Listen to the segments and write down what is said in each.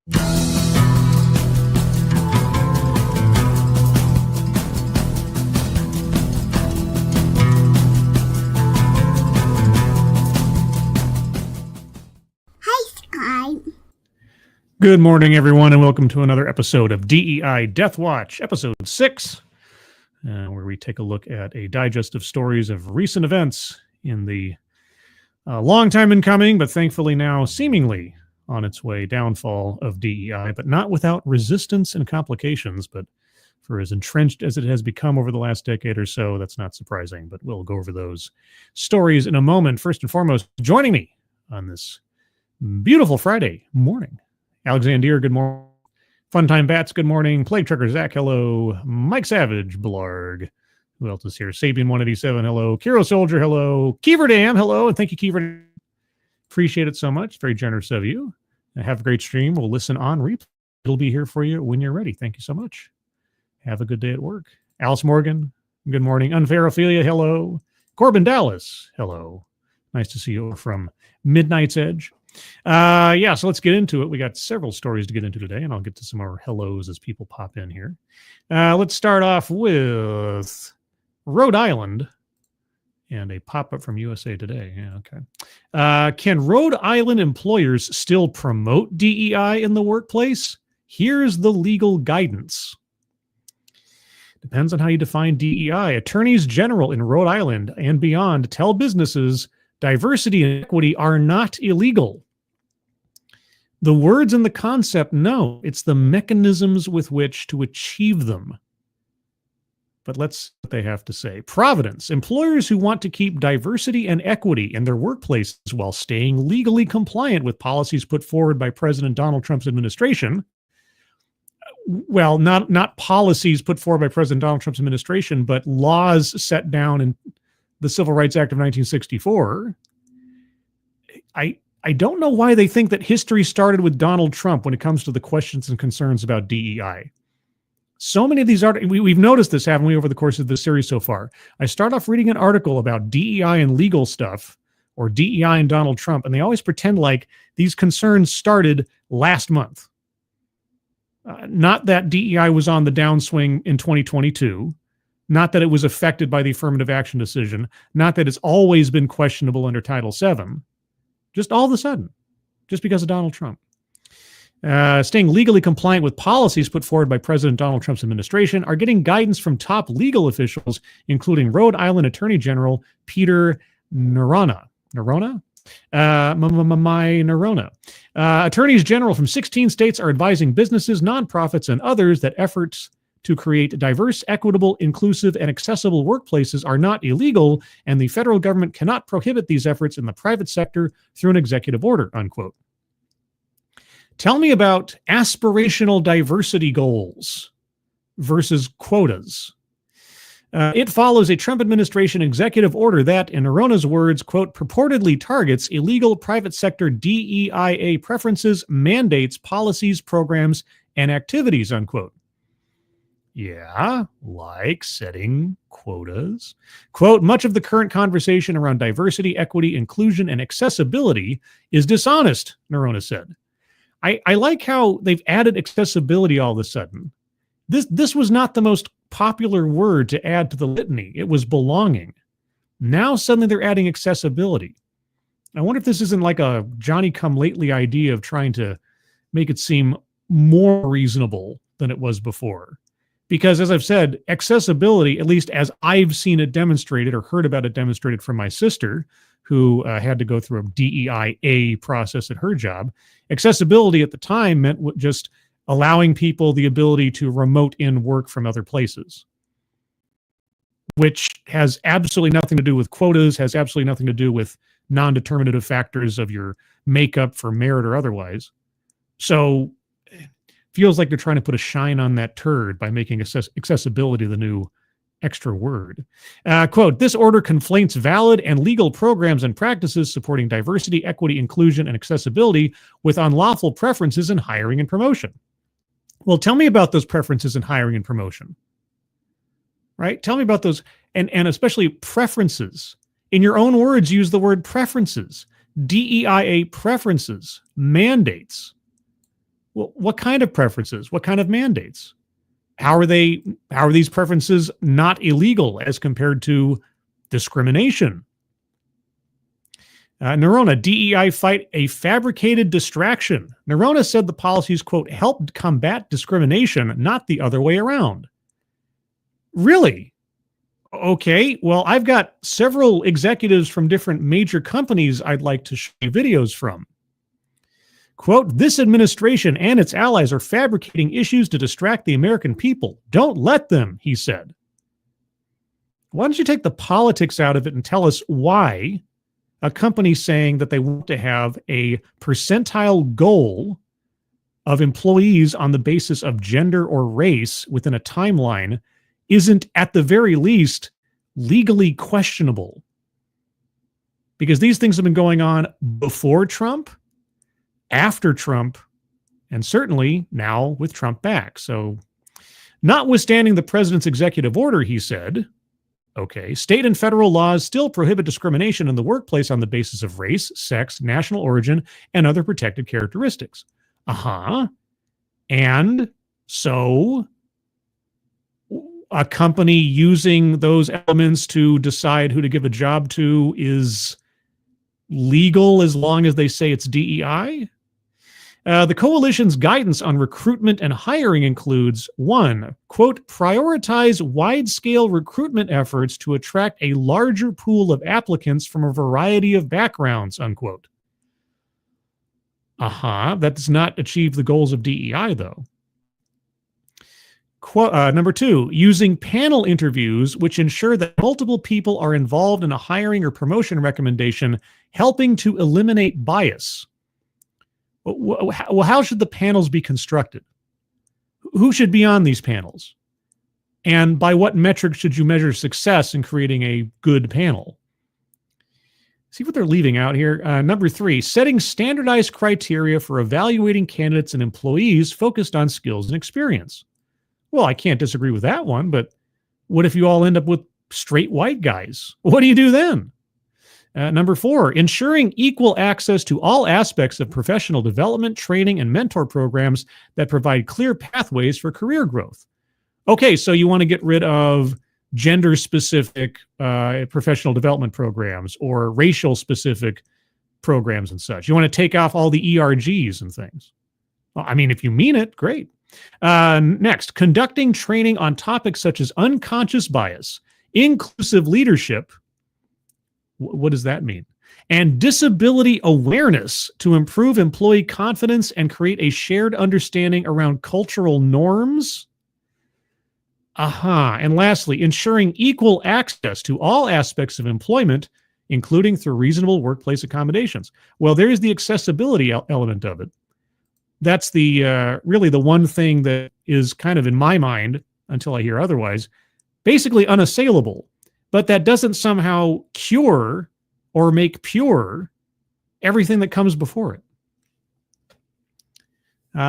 Good morning, everyone, and welcome to another episode of D.E.I. Deatrhwatch, episode 6, where we take a look at a digest of stories of recent events in the long time in coming, but thankfully now seemingly on its way downfall of D.E.I., but not without resistance and complications. But for as entrenched as it has become over the last decade or so, that's not surprising, but we'll go over those stories in a moment. First and foremost, joining me on this beautiful Friday morning, Alexander, good morning. Funtime Bats, good morning. Plague Trucker Zach, hello. Mike Savage, Blarg. Who else is here? Sapien 187, hello. Kiro Soldier, hello. Keever Dam, hello. And thank you, Keever. Appreciate it so much. Very generous of you. Have a great stream. We'll listen on replay. It'll be here for you when you're ready. Thank you so much. Have a good day at work. Alice Morgan, good morning. Unfair Ophelia, hello. Corbin Dallas, hello. Nice to see you from Midnight's Edge. So let's get into it. We got several stories to get into today, and I'll get to some more hellos as people pop in here. Let's start off with Rhode Island and a pop-up from USA Today. Yeah, okay. Can Rhode Island employers still promote DEI in the workplace? Here's the legal guidance. Depends on how you define DEI. Attorneys general in Rhode Island and beyond tell businesses diversity and equity are not illegal. The words and the concept, no. It's the mechanisms with which to achieve them. But let's see what they have to say. Providence. Employers who want to keep diversity and equity in their workplaces while staying legally compliant with policies put forward by President Donald Trump's administration. Well, not policies put forward by President Donald Trump's administration, but laws set down in the Civil Rights Act of 1964. I don't know why they think that history started with Donald Trump when it comes to the questions and concerns about DEI. So many of these articles, we've noticed this, haven't we, over the course of the series so far. I start off reading an article about DEI and legal stuff, or DEI and Donald Trump, and they always pretend like these concerns started last month. Not that DEI was on the downswing in 2022, not that it was affected by the affirmative action decision, not that it's always been questionable under Title VII. Just all of a sudden, just because of Donald Trump. Staying legally compliant with policies put forward by President Donald Trump's administration are getting guidance from top legal officials, including Rhode Island Attorney General Peter Nerona. Nerona? Nerona. Attorneys general from 16 states are advising businesses, nonprofits, and others that efforts to create diverse, equitable, inclusive, and accessible workplaces are not illegal, and the federal government cannot prohibit these efforts in the private sector through an executive order, unquote. Tell me about aspirational diversity goals versus quotas. It follows a Trump administration executive order that, in Nerona's words, quote, purportedly targets illegal private sector DEIA preferences, mandates, policies, programs, and activities, unquote. Yeah, like setting quotas. Quote, much of the current conversation around diversity, equity, inclusion, and accessibility is dishonest, Nerona said. I like how they've added accessibility all of a sudden. This was not the most popular word to add to the litany. It was belonging. Now suddenly they're adding accessibility. I wonder if this isn't like a Johnny-come-lately idea of trying to make it seem more reasonable than it was before. Because as I've said, accessibility, at least as I've seen it demonstrated or heard about it demonstrated from my sister, who had to go through a DEIA process at her job, accessibility at the time meant just allowing people the ability to remote in work from other places, which has absolutely nothing to do with quotas, has absolutely nothing to do with non-determinative factors of your makeup for merit or otherwise. So feels like they're trying to put a shine on that turd by making accessibility the new extra word. Quote, this order conflates valid and legal programs and practices supporting diversity, equity, inclusion, and accessibility with unlawful preferences in hiring and promotion. Well, tell me about those preferences in hiring and promotion. Right? Tell me about those, and especially preferences. In your own words, use the word preferences. DEIA preferences, mandates. Well, what kind of preferences? What kind of mandates? How are these preferences not illegal as compared to discrimination? Nerona, DEI fight a fabricated distraction. Nerona said the policies, quote, helped combat discrimination, not the other way around. Really? Okay, well, I've got several executives from different major companies I'd like to show you videos from. Quote, this administration and its allies are fabricating issues to distract the American people. Don't let them, he said. Why don't you take the politics out of it and tell us why a company saying that they want to have a percentile goal of employees on the basis of gender or race within a timeline isn't at the very least legally questionable? Because these things have been going on before Trump, after Trump, and certainly now with Trump back. So notwithstanding the president's executive order, he said, okay, state and federal laws still prohibit discrimination in the workplace on the basis of race, sex, national origin, and other protected characteristics. And so a company using those elements to decide who to give a job to is legal as long as they say it's DEI? The coalition's guidance on recruitment and hiring includes, 1, quote, prioritize wide-scale recruitment efforts to attract a larger pool of applicants from a variety of backgrounds, unquote. That does not achieve the goals of DEI, though. Number 2, using panel interviews which ensure that multiple people are involved in a hiring or promotion recommendation, helping to eliminate bias. Well, how should the panels be constructed? Who should be on these panels? And by what metric should you measure success in creating a good panel? See what they're leaving out here. Number 3, setting standardized criteria for evaluating candidates and employees focused on skills and experience. Well, I can't disagree with that one, but what if you all end up with straight white guys? What do you do then? Number 4, ensuring equal access to all aspects of professional development, training, and mentor programs that provide clear pathways for career growth. Okay, so you want to get rid of gender-specific professional development programs or racial-specific programs and such. You want to take off all the ERGs and things. Well, I mean, if you mean it, great. Next, conducting training on topics such as unconscious bias, inclusive leadership. What does that mean? And disability awareness to improve employee confidence and create a shared understanding around cultural norms. And lastly, ensuring equal access to all aspects of employment, including through reasonable workplace accommodations. Well, there's the accessibility element of it. That's the really the one thing that is kind of in my mind, until I hear otherwise, basically unassailable. But that doesn't somehow cure or make pure everything that comes before it.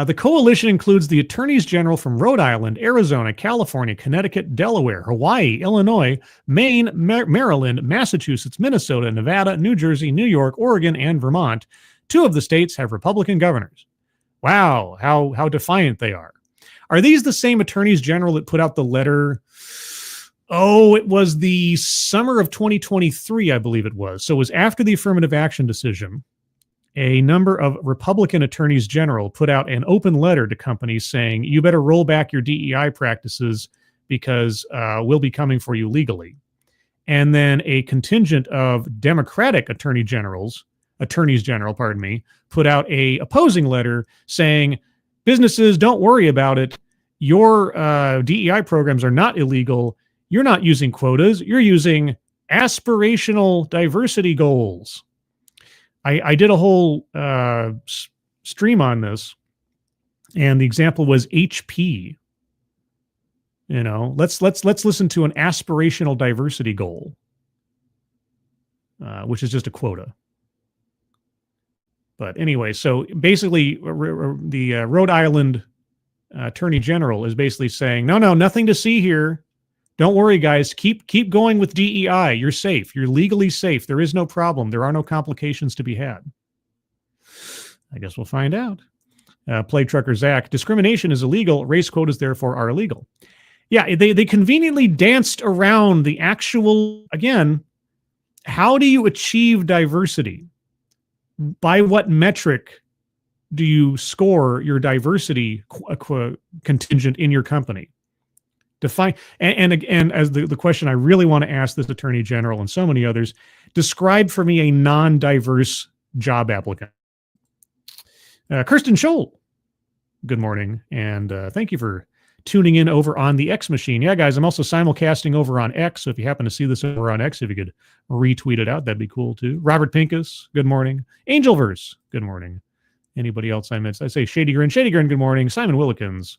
The coalition includes the attorneys general from Rhode Island, Arizona, California, Connecticut, Delaware, Hawaii, Illinois, Maine, Maryland, Massachusetts, Minnesota, Nevada, New Jersey, New York, Oregon, and Vermont. 2 of the states have Republican governors. Wow, how defiant they are. Are these the same attorneys general that put out the letter? Oh, it was the summer of 2023, I believe it was. So it was after the affirmative action decision. A number of Republican attorneys general put out an open letter to companies saying, you better roll back your DEI practices because we'll be coming for you legally. And then a contingent of Democratic attorneys general, put out a opposing letter saying, businesses, don't worry about it. Your DEI programs are not illegal. You're not using quotas. You're using aspirational diversity goals. I did a whole stream on this, and the example was HP. You know, let's listen to an aspirational diversity goal, which is just a quota. But anyway, so basically, the Rhode Island Attorney General is basically saying, no, nothing to see here. Don't worry, guys. Keep going with DEI. You're safe. You're legally safe. There is no problem. There are no complications to be had. I guess we'll find out. Plague Trucker Zach, discrimination is illegal. Race quotas, therefore, are illegal. Yeah, they conveniently danced around the actual, again, how do you achieve diversity? By what metric do you score your diversity contingent in your company? Define, and again, as the question I really want to ask this Attorney General and so many others, describe for me a non-diverse job applicant. Kirsten Scholl, good morning, and thank you for tuning in over on the X machine. Yeah, guys, I'm also simulcasting over on X, so if you happen to see this over on X, if you could retweet it out, that'd be cool too. Robert Pincus, good morning. Angelverse, good morning. Anybody else I missed? I say Shady Grin, good morning. Simon Willikins,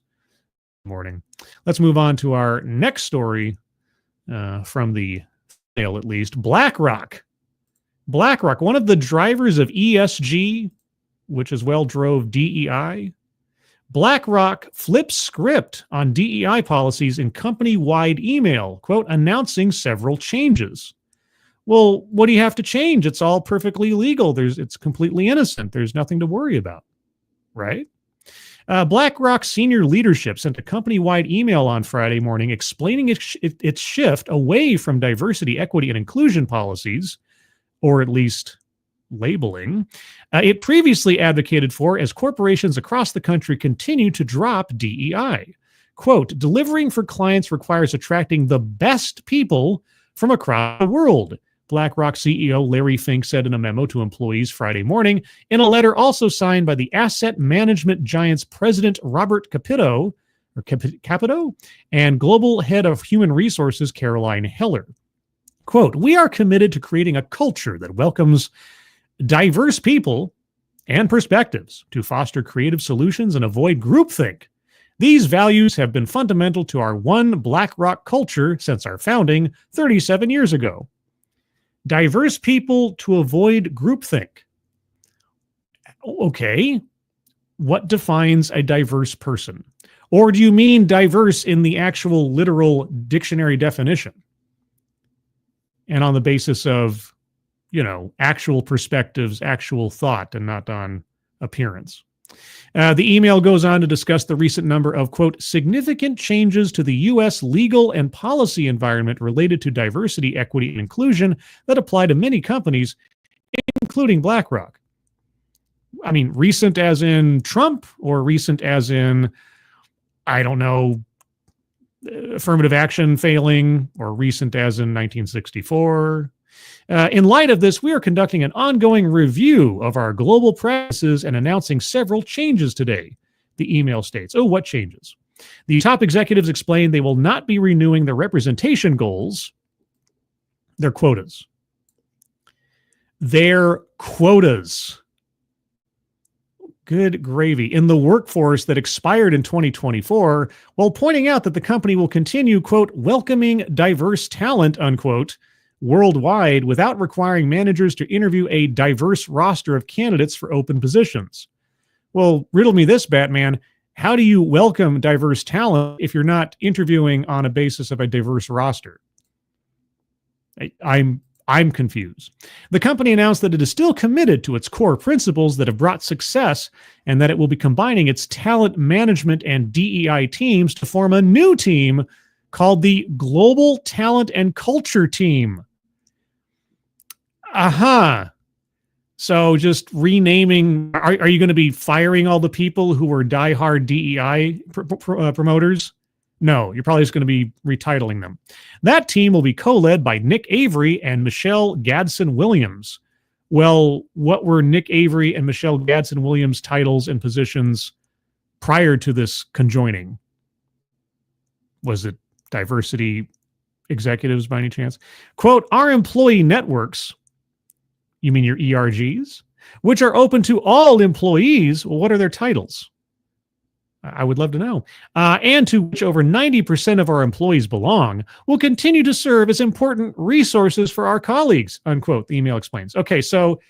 good morning. Let's move on to our next story from the mail, at least. Blackrock, one of the drivers of ESG, which as well drove DEI. BlackRock flips script on DEI policies in company-wide email, quote, announcing several changes. Well, what do you have to change? It's all perfectly legal. It's completely innocent. There's nothing to worry about, right? BlackRock senior leadership sent a company-wide email on Friday morning explaining its shift away from diversity, equity, and inclusion policies, or at least labeling, it previously advocated for as corporations across the country continue to drop DEI. Quote, delivering for clients requires attracting the best people from across the world, BlackRock CEO Larry Fink said in a memo to employees Friday morning, in a letter also signed by the asset management giant's president Robert Capito, and global head of human resources Caroline Heller. Quote, we are committed to creating a culture that welcomes diverse people and perspectives to foster creative solutions and avoid groupthink. These values have been fundamental to our One BlackRock culture since our founding 37 years ago. Diverse people to avoid groupthink. Okay, what defines a diverse person? Or do you mean diverse in the actual literal dictionary definition? And on the basis of actual perspectives, actual thought, and not on appearance. The email goes on to discuss the recent number of, quote, significant changes to the U.S. legal and policy environment related to diversity, equity, and inclusion that apply to many companies, including BlackRock. I mean, recent as in Trump, or recent as in, I don't know, affirmative action failing, or recent as in 1964. In light of this, we are conducting an ongoing review of our global practices and announcing several changes today, the email states. Oh, what changes? The top executives explained they will not be renewing their representation goals, their quotas. Their quotas. Good gravy. In the workforce that expired in 2024, while pointing out that the company will continue, quote, welcoming diverse talent, unquote, worldwide without requiring managers to interview a diverse roster of candidates for open positions. Well, riddle me this, Batman. How do you welcome diverse talent if you're not interviewing on a basis of a diverse roster? I'm confused. The company announced that it is still committed to its core principles that have brought success and that it will be combining its talent management and DEI teams to form a new team called the Global Talent and Culture Team. So just renaming, are you going to be firing all the people who were diehard DEI promoters? No, you're probably just going to be retitling them. That team will be co-led by Nick Avery and Michelle Gadsden-Williams. Well, what were Nick Avery and Michelle Gadsden-Williams' titles and positions prior to this conjoining? Was it diversity executives by any chance? Quote, our employee networks, you mean your ERGs, which are open to all employees. Well, what are their titles? I would love to know. And to which over 90% of our employees belong, will continue to serve as important resources for our colleagues, unquote, the email explains. Okay, so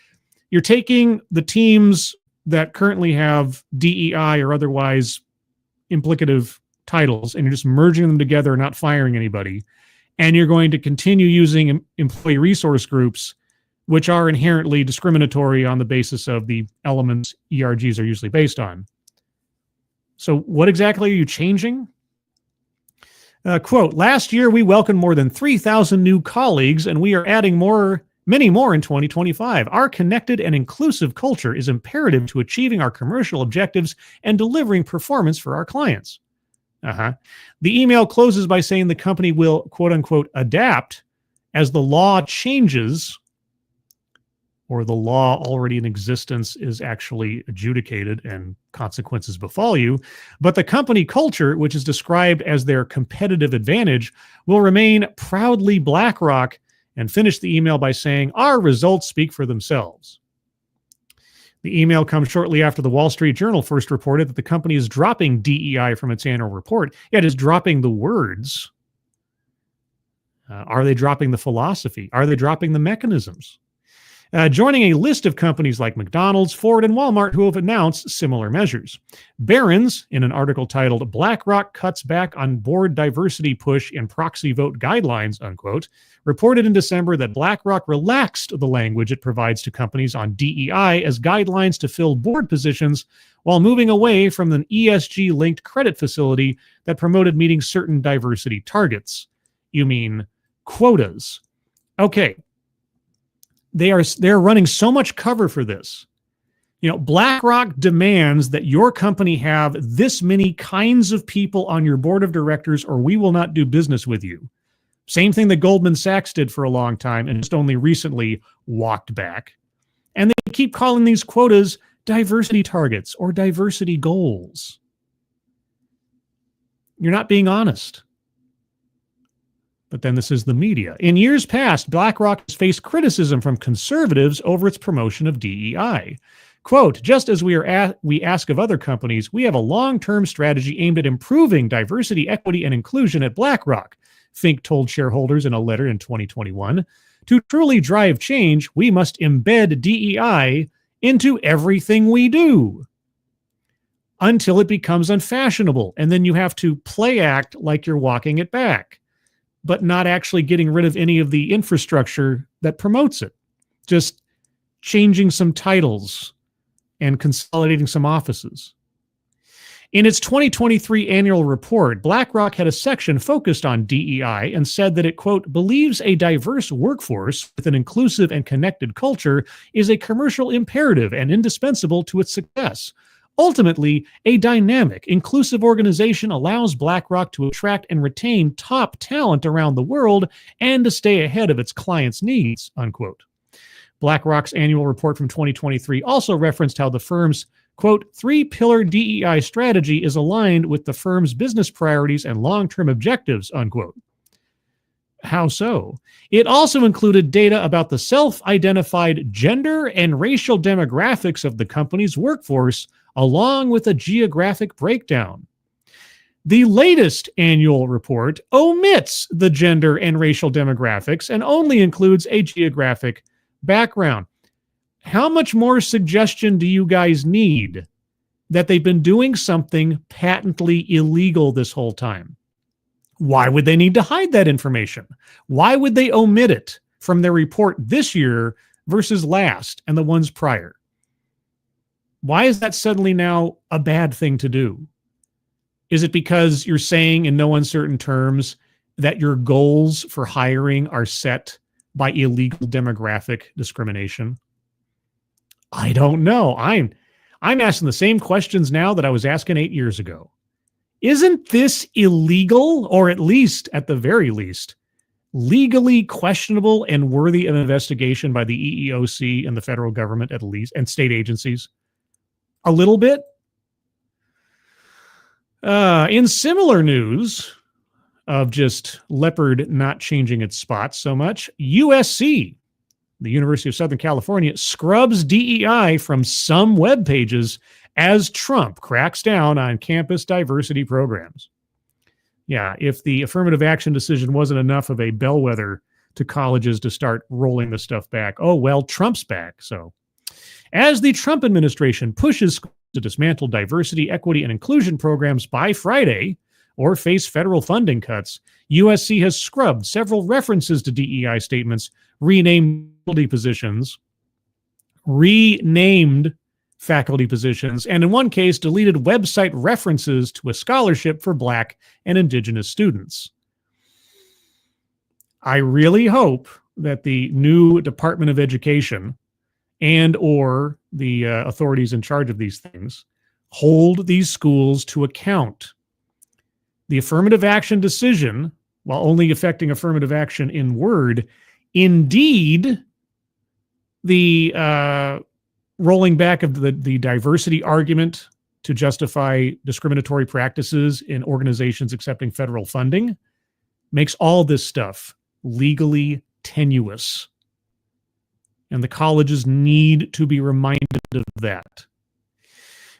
you're taking the teams that currently have DEI or otherwise implicative titles, and you're just merging them together and not firing anybody. And you're going to continue using employee resource groups, which are inherently discriminatory on the basis of the elements ERGs are usually based on. So what exactly are you changing? Quote, last year we welcomed more than 3,000 new colleagues, and we are adding many more in 2025. Our connected and inclusive culture is imperative to achieving our commercial objectives and delivering performance for our clients. The email closes by saying the company will, quote unquote, adapt as the law changes, or the law already in existence is actually adjudicated and consequences befall you. But the company culture, which is described as their competitive advantage, will remain proudly Blackrock, and finish the email by saying, our results speak for themselves. The email comes shortly after the Wall Street Journal first reported that the company is dropping DEI from its annual report. It is dropping the words. Are they dropping the philosophy? Are they dropping the mechanisms? Joining a list of companies like McDonald's, Ford, and Walmart who have announced similar measures. Barron's, in an article titled BlackRock Cuts Back on Board Diversity Push in Proxy Vote Guidelines, unquote, reported in December that BlackRock relaxed the language it provides to companies on DEI as guidelines to fill board positions while moving away from an ESG-linked credit facility that promoted meeting certain diversity targets. You mean quotas. Okay. They're running so much cover for this. You know, BlackRock demands that your company have this many kinds of people on your board of directors, or we will not do business with you. Same thing that Goldman Sachs did for a long time and just only recently walked back. And they keep calling these quotas diversity targets or diversity goals. You're not being honest. But then this is the media. In years past, BlackRock has faced criticism from conservatives over its promotion of DEI. Quote, just as we ask of other companies, we have a long-term strategy aimed at improving diversity, equity, and inclusion at BlackRock, Fink told shareholders in a letter in 2021. To truly drive change, we must embed DEI into everything we do until it becomes unfashionable, and then you have to play act like you're walking it back, but not actually getting rid of any of the infrastructure that promotes it. Just changing some titles and consolidating some offices. In its 2023 annual report, BlackRock had a section focused on DEI and said that it, quote, believes a diverse workforce with an inclusive and connected culture is a commercial imperative and indispensable to its success. Ultimately, a dynamic, inclusive organization allows BlackRock to attract and retain top talent around the world and to stay ahead of its clients' needs, unquote. BlackRock's annual report from 2023 also referenced how the firm's, quote, three-pillar DEI strategy is aligned with the firm's business priorities and long-term objectives, unquote. How so? It also included data about the self-identified gender and racial demographics of the company's workforce, along with a geographic breakdown. The latest annual report omits the gender and racial demographics and only includes a geographic background. How much more suggestion do you guys need that they've been doing something patently illegal this whole time? Why would they need to hide that information? Why would they omit it from their report this year versus last and the ones prior? Why is that suddenly now a bad thing to do? Is it because you're saying in no uncertain terms that your goals for hiring are set by illegal demographic discrimination? I don't know. I'm asking the same questions now that I was asking 8 years ago. Isn't this illegal, or at the very least, legally questionable and worthy of investigation by the EEOC and the federal government at least, and state agencies? A little bit. In similar news of just leopard not changing its spots so much, USC, the University of Southern California, scrubs DEI from some web pages as Trump cracks down on campus diversity programs. Yeah, if the affirmative action decision wasn't enough of a bellwether to colleges to start rolling the stuff back, oh, well, Trump's back, so. As the Trump administration pushes to dismantle diversity, equity, and inclusion programs by Friday or face federal funding cuts, USC has scrubbed several references to DEI statements, renamed positions, renamed faculty positions, and in one case, deleted website references to a scholarship for Black and Indigenous students. I really hope that the new Department of Education and or the authorities in charge of these things hold these schools to account. The affirmative action decision, while only affecting affirmative action in word, indeed, the rolling back of the diversity argument to justify discriminatory practices in organizations accepting federal funding makes all this stuff legally tenuous. And the colleges need to be reminded of that.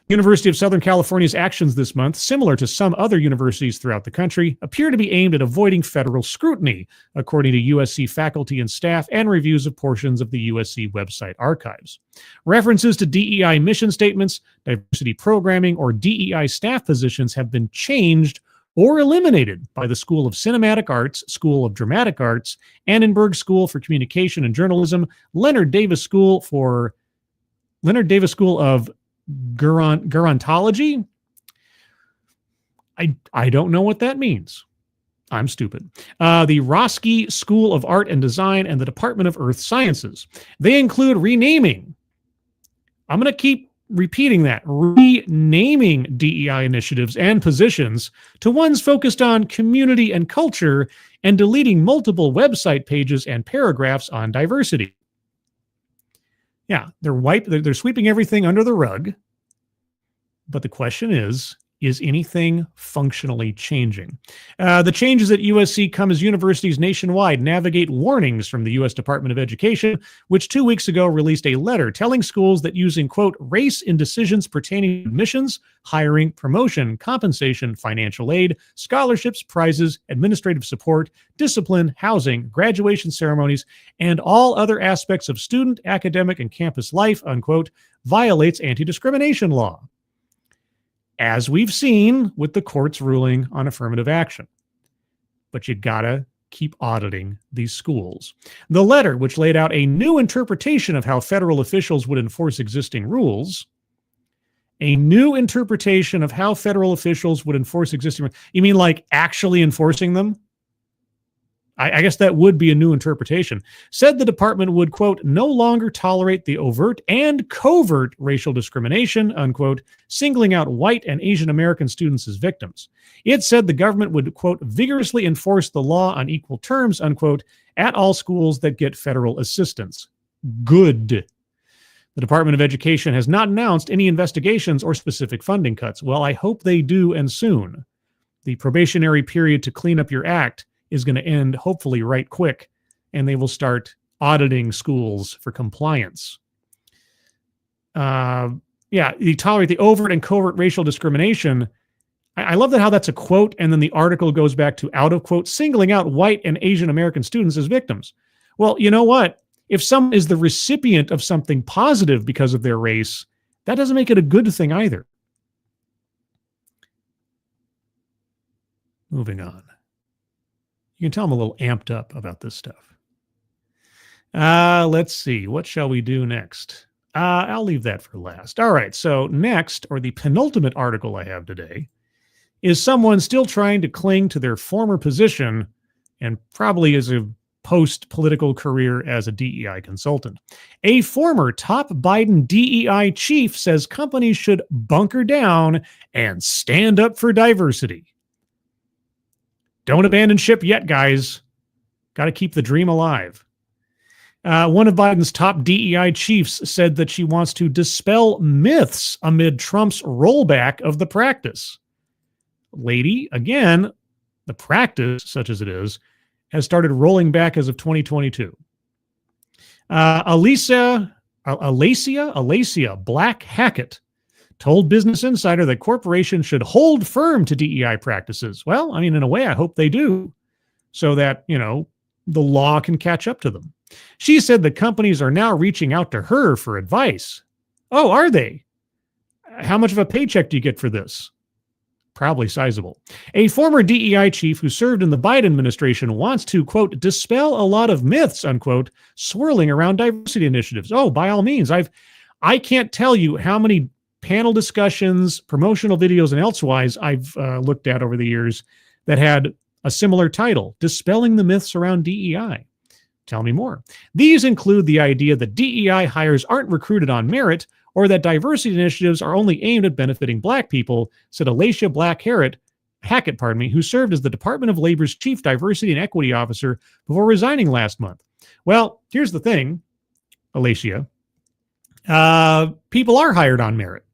University of Southern California's actions this month, similar to some other universities throughout the country, appear to be aimed at avoiding federal scrutiny, according to USC faculty and staff and reviews of portions of the USC website archives. References to DEI mission statements, diversity programming, or DEI staff positions have been changed or eliminated by the School of Cinematic Arts, School of Dramatic Arts, Annenberg School for Communication and Journalism, Leonard Davis School of Gerontology. I don't know what that means. I'm stupid. The Roski School of Art and Design and the Department of Earth Sciences. They include renaming. I'm going to keep repeating that. Renaming DEI initiatives and positions to ones focused on community and culture and deleting multiple website pages and paragraphs on diversity. Yeah, they're sweeping everything under the rug. But the question is anything functionally changing? The changes at USC come as universities nationwide navigate warnings from the U.S. Department of Education, which 2 weeks ago released a letter telling schools that using, quote, race in decisions pertaining to admissions, hiring, promotion, compensation, financial aid, scholarships, prizes, administrative support, discipline, housing, graduation ceremonies, and all other aspects of student, academic, and campus life, unquote, violates anti-discrimination law, as we've seen with the court's ruling on affirmative action. But you gotta keep auditing these schools. The letter, which laid out a new interpretation of how federal officials would enforce existing rules, you mean like actually enforcing them? I guess that would be a new interpretation, said the department would, quote, no longer tolerate the overt and covert racial discrimination, unquote, singling out white and Asian American students as victims. It said the government would, quote, vigorously enforce the law on equal terms, unquote, at all schools that get federal assistance. Good. The Department of Education has not announced any investigations or specific funding cuts. Well, I hope they do, and soon. The probationary period to clean up your act is going to end hopefully right quick, and they will start auditing schools for compliance. You tolerate the overt and covert racial discrimination. I love that how that's a quote, and then the article goes back to out of quote, singling out white and Asian American students as victims. Well, you know what? If someone is the recipient of something positive because of their race, that doesn't make it a good thing either. Moving on. You can tell I'm a little amped up about this stuff. Let's see. What shall we do next? I'll leave that for last. All right. So next, or the penultimate article I have today, is someone still trying to cling to their former position and probably is a post-political career as a DEI consultant. A former top Biden DEI chief says companies should bunker down and stand up for diversity. Don't abandon ship yet, guys. Got to keep the dream alive. One of Biden's top DEI chiefs said that she wants to dispel myths amid Trump's rollback of the practice. Lady, again, the practice, such as it is, has started rolling back as of 2022. Alicia Black Hackett told Business Insider that corporations should hold firm to DEI practices. Well, I mean, in a way, I hope they do, so that, the law can catch up to them. She said that companies are now reaching out to her for advice. Oh, are they? How much of a paycheck do you get for this? Probably sizable. A former DEI chief who served in the Biden administration wants to, quote, dispel a lot of myths, unquote, swirling around diversity initiatives. Oh, by all means. I can't tell you how many panel discussions, promotional videos, and elsewise I've looked at over the years that had a similar title, Dispelling the Myths Around DEI. Tell me more. These include the idea that DEI hires aren't recruited on merit or that diversity initiatives are only aimed at benefiting Black people, said Alicia Hackett, who served as the Department of Labor's Chief Diversity and Equity Officer before resigning last month. Well, here's the thing, Alicia. People are hired on merit.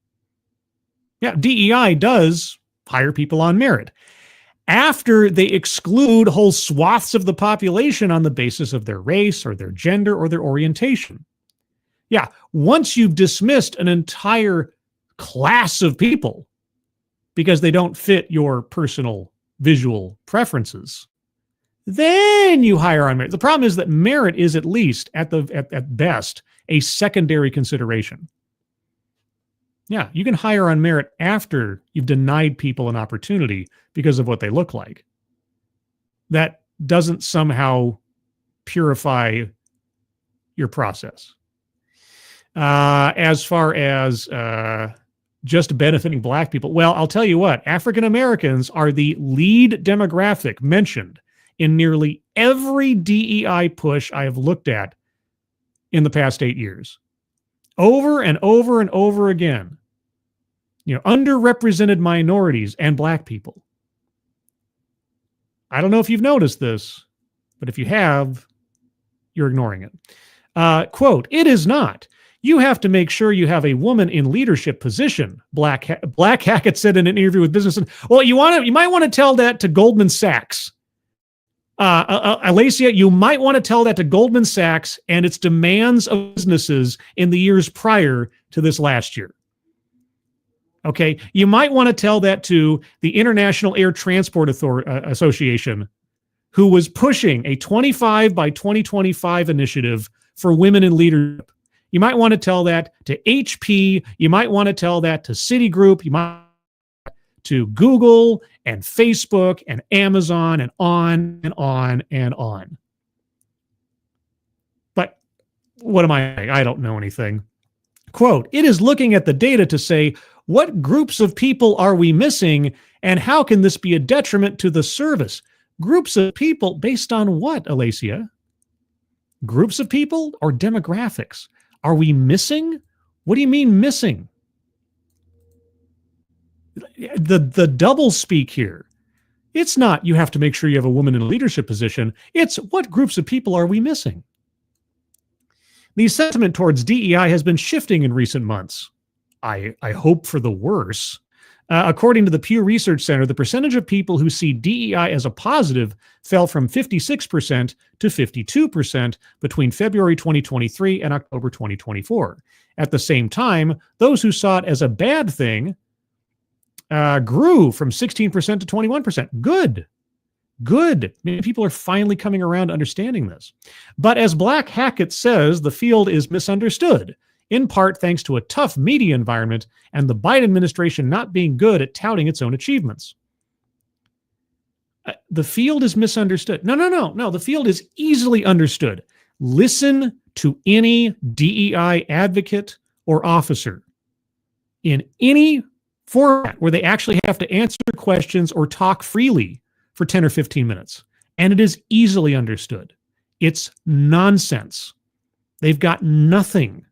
Yeah, DEI does hire people on merit after they exclude whole swaths of the population on the basis of their race or their gender or their orientation. Yeah, once you've dismissed an entire class of people because they don't fit your personal visual preferences, then you hire on merit. The problem is that merit is at least, at best, a secondary consideration. Yeah, you can hire on merit after you've denied people an opportunity because of what they look like. That doesn't somehow purify your process. As far as just benefiting Black people, well, I'll tell you what, African Americans are the lead demographic mentioned in nearly every DEI push I have looked at in the past 8 years. Over and over and over again. Underrepresented minorities and Black people. I don't know if you've noticed this, but if you have, you're ignoring it. Quote, "It is not. You have to make sure you have a woman in leadership position," Black Hackett said in an interview with Business. Well, you might want to tell that to Goldman Sachs. Alicia, you might want to tell that to Goldman Sachs and its demands of businesses in the years prior to this last year. Okay, you might want to tell that to the International Air Transport Association, who was pushing a 25 by 2025 initiative for women in leadership. You might want to tell that to HP. You might want to tell that to Citigroup. You might to Google and Facebook and Amazon and on and on and on. But what am I don't know anything. Quote, "It is looking at the data to say, what groups of people are we missing and how can this be a detriment to the service?" Groups of people based on what, Alicia? Groups of people or demographics? Are we missing? What do you mean missing? The double speak here. It's not you have to make sure you have a woman in a leadership position. It's what groups of people are we missing? The sentiment towards DEI has been shifting in recent months. I hope for the worse. According to the Pew Research Center, the percentage of people who see DEI as a positive fell from 56% to 52% between February 2023 and October 2024. At the same time, those who saw it as a bad thing grew from 16% to 21%. Good. Many people are finally coming around to understanding this. But as Black Hackett says, the field is misunderstood, in part thanks to a tough media environment and the Biden administration not being good at touting its own achievements. The field is misunderstood. No. The field is easily understood. Listen to any DEI advocate or officer in any format where they actually have to answer questions or talk freely for 10 or 15 minutes. And it is easily understood. It's nonsense. They've got nothing.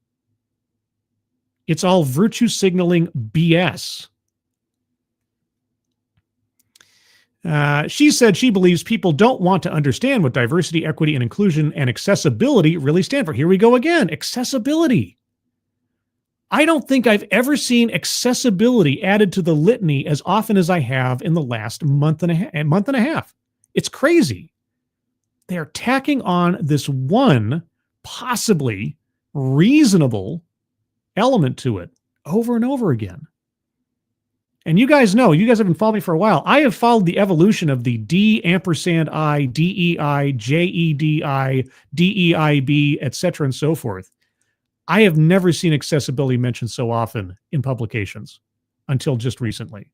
It's all virtue signaling BS. She said she believes people don't want to understand what diversity, equity, and inclusion and accessibility really stand for. Here we go again. Accessibility. I don't think I've ever seen accessibility added to the litany as often as I have in the last month and a half. It's crazy. They are tacking on this one possibly reasonable element to it over and over again. And you guys know, you guys have been following me for a while. I have followed the evolution of the D&I, DEI, JEDI, DEIB, etc., and so forth. I have never seen accessibility mentioned so often in publications until just recently.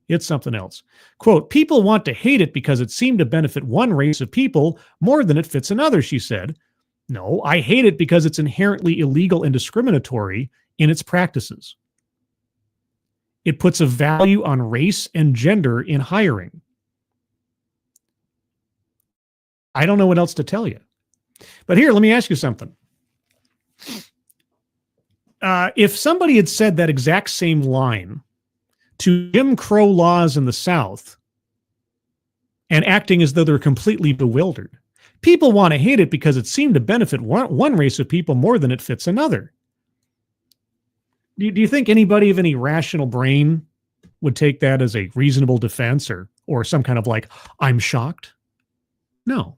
It's something else. Quote, "People want to hate it because it seemed to benefit one race of people more than it fits another," she said. "No, I hate it because it's inherently illegal and discriminatory. in its practices. It puts a value on race and gender in hiring. I don't know what else to tell you. But here, let me ask you something. If somebody had said that exact same line to Jim Crow laws in the South and acting as though they're completely bewildered, people want to hate it because it seemed to benefit one race of people more than it fits another. Do you think anybody of any rational brain would take that as a reasonable defense or some kind of like, I'm shocked? No.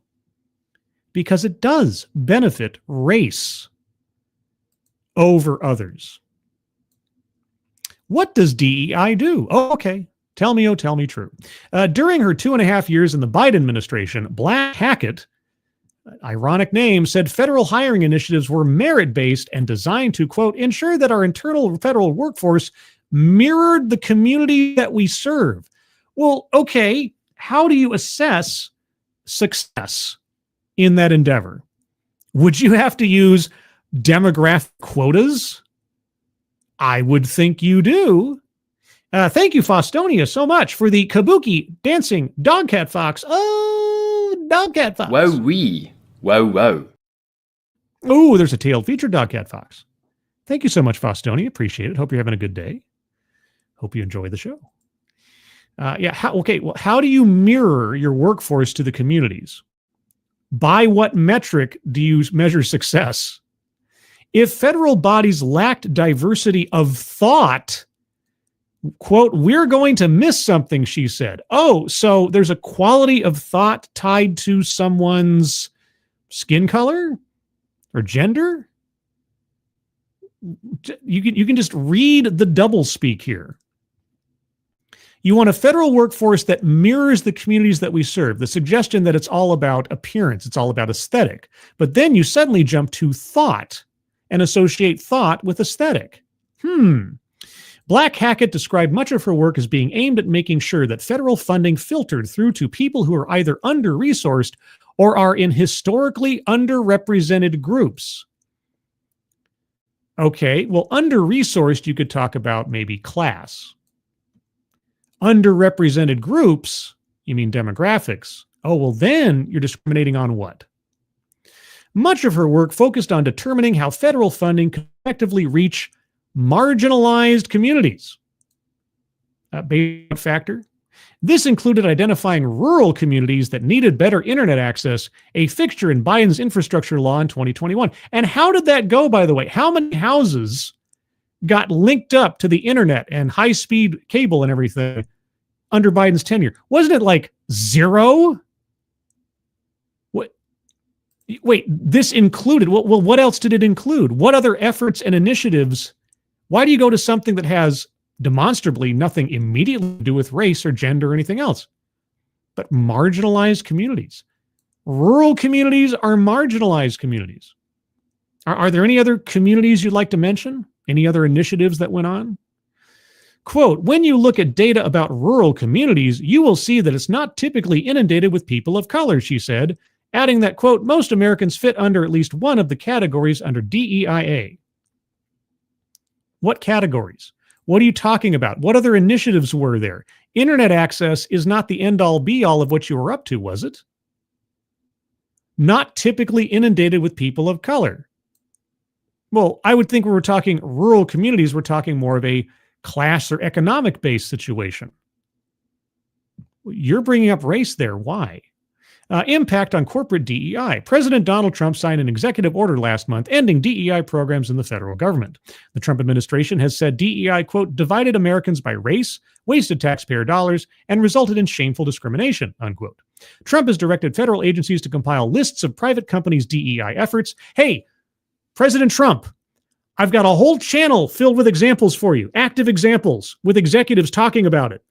Because it does benefit race over others. What does DEI do? Oh, okay. Tell me true. During her 2.5 years in the Biden administration, Black Hackett, ironic name, said federal hiring initiatives were merit-based and designed to, quote, ensure that our internal federal workforce mirrored the community that we serve. Well, okay, how do you assess success in that endeavor? Would you have to use demographic quotas? I would think you do. Thank you, Faustonia, so much for the kabuki dancing dogcat fox. Oh, dogcat fox. Whoa, wee. Whoa, whoa. Oh, there's a tailed feature dogcat fox. Thank you so much, Faustonia. Appreciate it. Hope you're having a good day. Hope you enjoy the show. How do you mirror your workforce to the communities? By what metric do you measure success? If federal bodies lacked diversity of thought, quote, we're going to miss something, she said. Oh, so there's a quality of thought tied to someone's skin color or gender? You can just read the doublespeak here. You want a federal workforce that mirrors the communities that we serve. The suggestion that it's all about appearance, it's all about aesthetic. But then you suddenly jump to thought and associate thought with aesthetic. Black Hackett described much of her work as being aimed at making sure that federal funding filtered through to people who are either under-resourced or are in historically underrepresented groups. Okay, well, under-resourced, you could talk about maybe class. Underrepresented groups, you mean demographics. Oh, well, then you're discriminating on what? Much of her work focused on determining how federal funding could effectively reach marginalized communities. Basic factor. This included identifying rural communities that needed better internet access, a fixture in Biden's infrastructure law in 2021. And how did that go, by the way? How many houses got linked up to the internet and high-speed cable and everything under Biden's tenure? Wasn't it like 0? Wait, this included, well, what else did it include? What other efforts and initiatives? Why do you go to something that has demonstrably nothing immediately to do with race or gender or anything else? But marginalized communities. Rural communities are marginalized communities. Are there any other communities you'd like to mention? Any other initiatives that went on? Quote, when you look at data about rural communities, you will see that it's not typically inundated with people of color, she said, adding that, quote, most Americans fit under at least one of the categories under DEIA. What categories? What are you talking about? What other initiatives were there? Internet access is not the end-all be-all of what you were up to, was it? Not typically inundated with people of color. Well, I would think when we're talking rural communities, we're talking more of a class or economic-based situation. You're bringing up race there. Why? Impact on corporate DEI. President Donald Trump signed an executive order last month ending DEI programs in the federal government. The Trump administration has said DEI, quote, divided Americans by race, wasted taxpayer dollars, and resulted in shameful discrimination, unquote. Trump has directed federal agencies to compile lists of private companies' DEI efforts. Hey, President Trump, I've got a whole channel filled with examples for you, active examples with executives talking about it.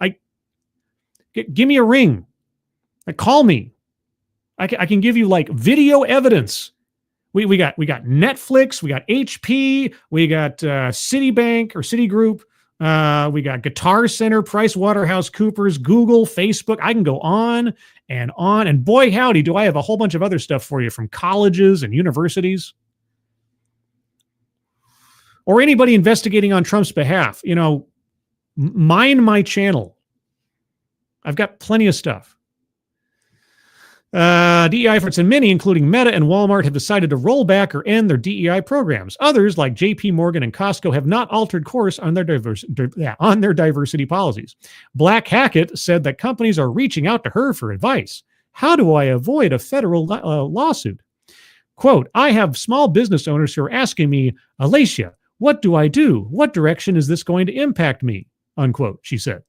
Give me a ring. Call me. I can give you like video evidence. We got Netflix, we got HP, we got Citibank or Citigroup, we got Guitar Center, PricewaterhouseCoopers, Google, Facebook. I can go on, and boy howdy, do I have a whole bunch of other stuff for you from colleges and universities. or anybody investigating on Trump's behalf, mine my channel. I've got plenty of stuff. DEI efforts in many, including Meta and Walmart, have decided to roll back or end their DEI programs. Others, like J.P. Morgan and Costco, have not altered course on their diversity policies. Black Hackett said that companies are reaching out to her for advice. How do I avoid a federal lawsuit? Quote, I have small business owners who are asking me, Alacia, what do I do? What direction is this going to impact me? Unquote, she said.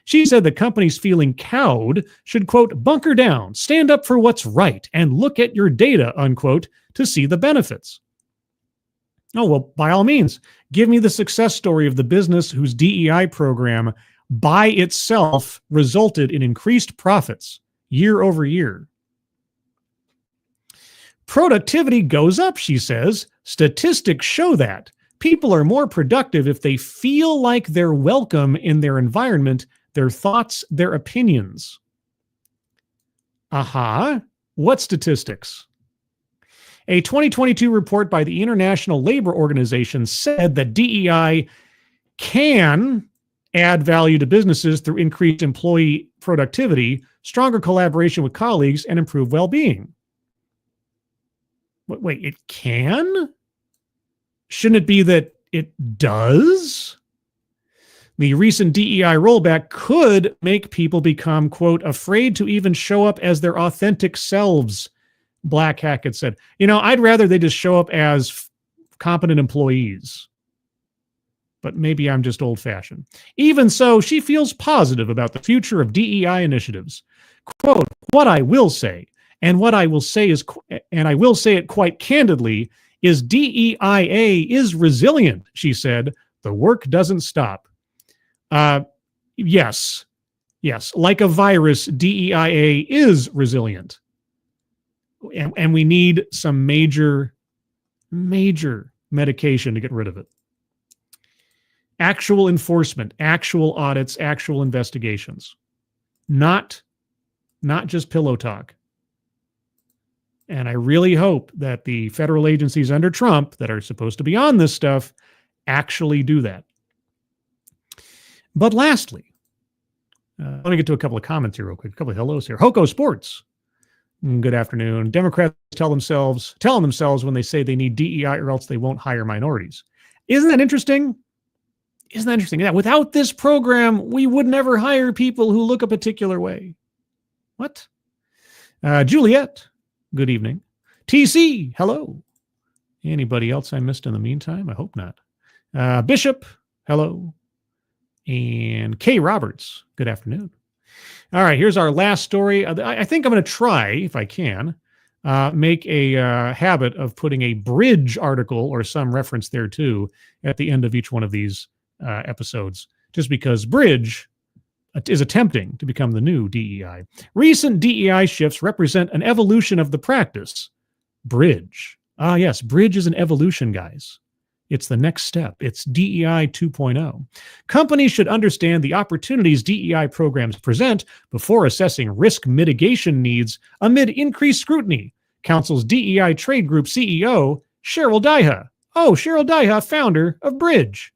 She said that companies feeling cowed should, quote, bunker down, stand up for what's right, and look at your data, unquote, to see the benefits. Oh, well, by all means, give me the success story of the business whose DEI program by itself resulted in increased profits year over year. Productivity goes up, she says. Statistics show that. People are more productive if they feel like they're welcome in their environment, their thoughts, their opinions. Aha. What statistics? A 2022 report by the International Labor Organization said that DEI can add value to businesses through increased employee productivity, stronger collaboration with colleagues, and improved well-being. Wait, it can? Shouldn't it be that it does? The recent DEI rollback could make people become, quote, afraid to even show up as their authentic selves, Black Hackett said. I'd rather they just show up as competent employees. But maybe I'm just old-fashioned. Even so, she feels positive about the future of DEI initiatives. Quote, what I will say, and I will say it quite candidly, is DEIA is resilient, she said. The work doesn't stop. Yes, like a virus, DEIA is resilient. And we need some major medication to get rid of it. Actual enforcement, actual audits, actual investigations. Not just pillow talk. And I really hope that the federal agencies under Trump that are supposed to be on this stuff actually do that. But lastly, let me get to a couple of comments here real quick. A couple of hellos here. Hoko Sports. Good afternoon. Democrats telling themselves when they say they need DEI or else they won't hire minorities. Isn't that interesting? Yeah, without this program, we would never hire people who look a particular way. What? Juliet. Good evening. TC, hello. Anybody else I missed in the meantime? I hope not. Bishop, hello. And Kay Roberts, good afternoon. All right, here's our last story. I think I'm going to try, if I can, make a habit of putting a bridge article or some reference there too at the end of each one of these episodes, just because bridge is attempting to become the new DEI. Recent DEI shifts represent an evolution of the practice. Bridge. Yes, bridge is an evolution, guys. It's the next step. It's DEI 2.0. Companies should understand the opportunities DEI programs present before assessing risk mitigation needs amid increased scrutiny, counsels DEI Trade Group CEO Cheryl Daiha. Oh, Cheryl Daiha, founder of Bridge,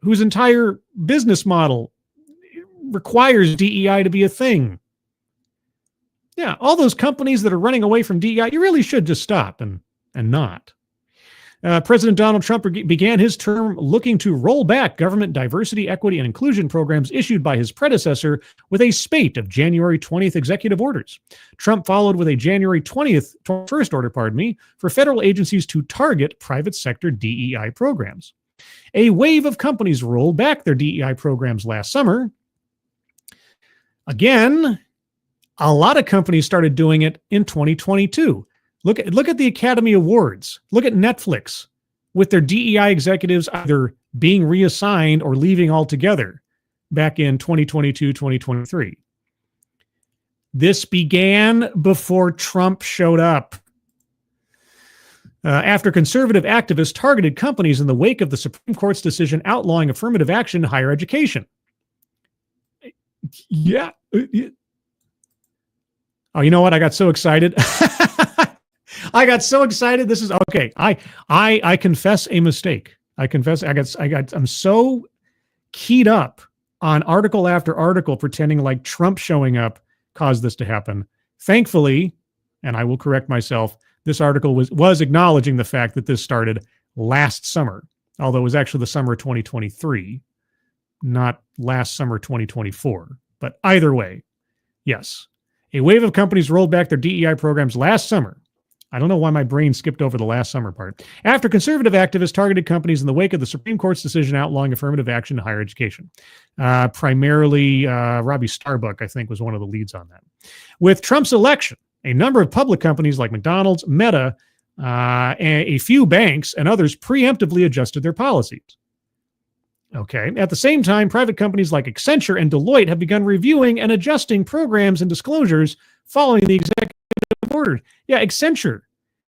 whose entire business model requires DEI to be a thing. Yeah, all those companies that are running away from DEI, you really should just stop and not. President Donald Trump began his term looking to roll back government diversity, equity, and inclusion programs issued by his predecessor with a spate of January 20th executive orders. Trump followed with a January 21st order, for federal agencies to target private sector DEI programs. A wave of companies rolled back their DEI programs last summer. Again, a lot of companies started doing it in 2022. Look at the Academy Awards. Look at Netflix with their DEI executives either being reassigned or leaving altogether back in 2022, 2023. This began before Trump showed up. After conservative activists targeted companies in the wake of the Supreme Court's decision outlawing affirmative action in higher education. Yeah. Oh, you know what? I got so excited. This is okay. I confess a mistake. I confess, I'm so keyed up on article after article pretending like Trump showing up caused this to happen. Thankfully, and I will correct myself, this article was acknowledging the fact that this started last summer, although it was actually the summer of 2023, not last summer 2024. But either way, yes, a wave of companies rolled back their DEI programs last summer. I don't know why my brain skipped over the last summer part. After conservative activists targeted companies in the wake of the Supreme Court's decision outlawing affirmative action in higher education. Primarily, Robbie Starbuck, I think, was one of the leads on that. With Trump's election, a number of public companies like McDonald's, Meta, a few banks, and others preemptively adjusted their policies. Okay. At the same time, private companies like Accenture and Deloitte have begun reviewing and adjusting programs and disclosures following the executive order. Yeah, Accenture.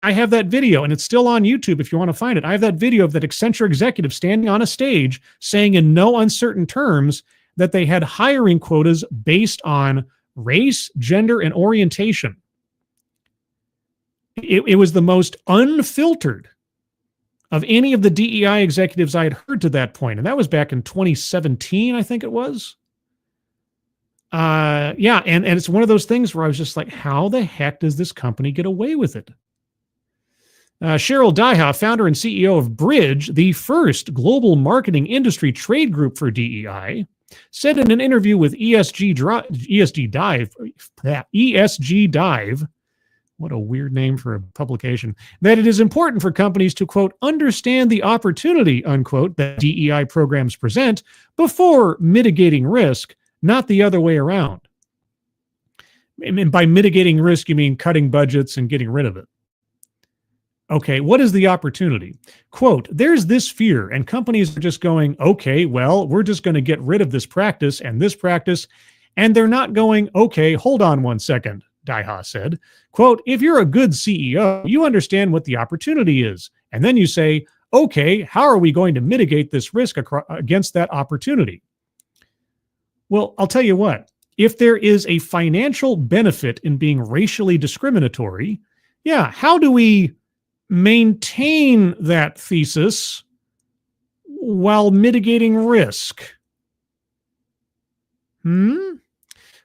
I have that video, and it's still on YouTube if you want to find it. I have that video of that Accenture executive standing on a stage saying in no uncertain terms that they had hiring quotas based on race, gender, and orientation. It was the most unfiltered of any of the DEI executives I had heard to that point. And that was back in 2017, I think it was. And it's one of those things where I was just like, how the heck does this company get away with it? Cheryl Daiha, founder and CEO of Bridge, the first global marketing industry trade group for DEI, said in an interview with ESG Dive, what a weird name for a publication, that it is important for companies to, quote, understand the opportunity, unquote, that DEI programs present before mitigating risk, not the other way around. And by mitigating risk, you mean cutting budgets and getting rid of it. Okay, what is the opportunity? Quote, there's this fear, and companies are just going, okay, well, we're just going to get rid of this practice, and they're not going, okay, hold on one second, Daiha said. Quote, if you're a good CEO, you understand what the opportunity is, and then you say, okay, how are we going to mitigate this risk against that opportunity? Well, I'll tell you what, if there is a financial benefit in being racially discriminatory, yeah, how do we maintain that thesis while mitigating risk?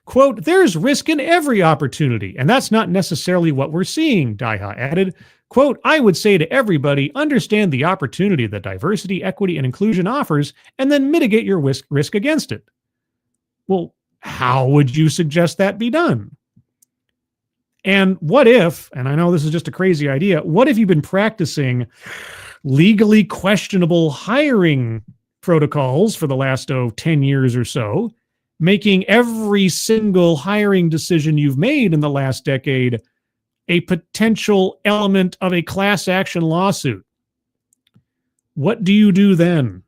Quote, there's risk in every opportunity, and that's not necessarily what we're seeing, Daiha added. Quote, I would say to everybody, understand the opportunity that diversity, equity, and inclusion offers, and then mitigate your risk against it. Well, how would you suggest that be done? And what if, and I know this is just a crazy idea, what if you've been practicing legally questionable hiring protocols for the last 10 years or so, making every single hiring decision you've made in the last decade a potential element of a class action lawsuit? What do you do then?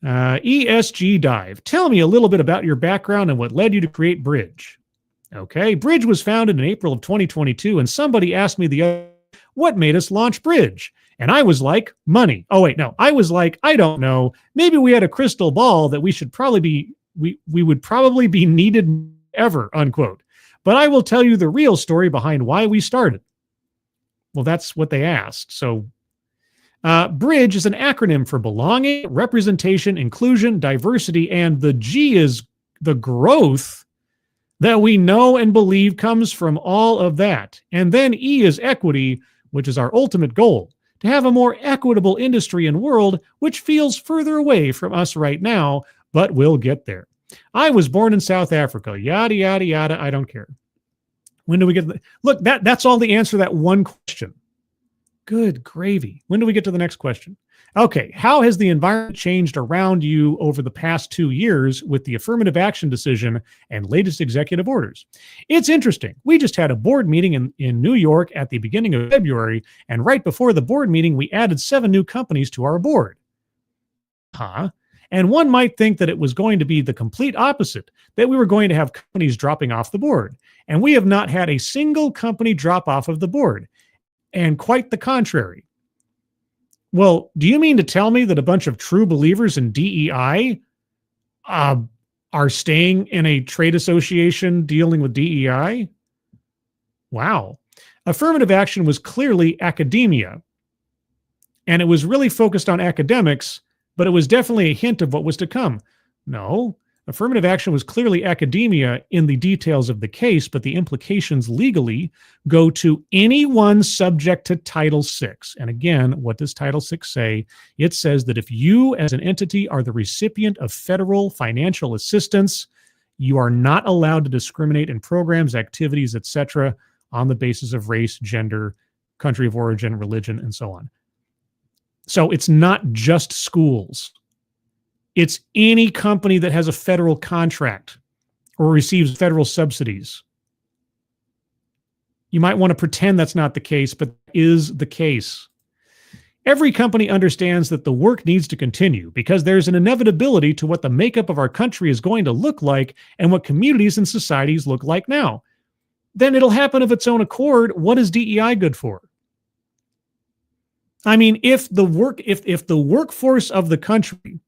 ESG Dive, tell me a little bit about your background and what led you to create Bridge. Okay, Bridge was founded in April of 2022, and somebody asked me what made us launch Bridge? And I was like, money. Oh, wait, no. I was like, I don't know. Maybe we had a crystal ball that we would probably be needed ever, unquote. But I will tell you the real story behind why we started. Well, that's what they asked. So Bridge is an acronym for belonging, representation, inclusion, diversity, and the G is the growth that we know and believe comes from all of that. And then E is equity, which is our ultimate goal, to have a more equitable industry and world, which feels further away from us right now, but we'll get there. I was born in South Africa, yada, yada, yada, I don't care. When do we get look, that's all the answer to that one question. Good gravy. When do we get to the next question? Okay, how has the environment changed around you over the past 2 years with the affirmative action decision and latest executive orders? It's interesting. We just had a board meeting in New York at the beginning of February, and right before the board meeting, we added 7 new companies to our board. And one might think that it was going to be the complete opposite, that we were going to have companies dropping off the board. And we have not had a single company drop off of the board. And quite the contrary. Well, do you mean to tell me that a bunch of true believers in DEI are staying in a trade association dealing with DEI? Wow. Affirmative action was clearly academia. And it was really focused on academics, but it was definitely a hint of what was to come. No, affirmative action was clearly academia in the details of the case, but the implications legally go to anyone subject to Title VI. And again, what does Title VI say? It says that if you as an entity are the recipient of federal financial assistance, you are not allowed to discriminate in programs, activities, etc., on the basis of race, gender, country of origin, religion, and so on. So it's not just schools. It's any company that has a federal contract or receives federal subsidies. You might want to pretend that's not the case, but is the case. Every company understands that the work needs to continue because there's an inevitability to what the makeup of our country is going to look like and what communities and societies look like now. Then it'll happen of its own accord. What is DEI good for? I mean, if the workforce of the country,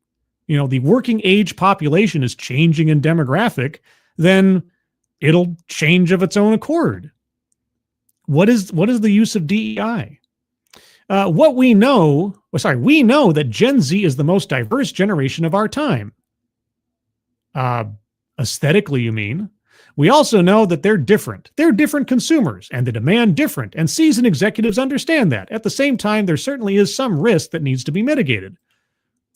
the working age population is changing in demographic, then it'll change of its own accord. What is the use of DEI? We know that Gen Z is the most diverse generation of our time. Aesthetically, you mean? We also know that they're different. They're different consumers, and they demand different, and seasoned executives understand that. At the same time, there certainly is some risk that needs to be mitigated.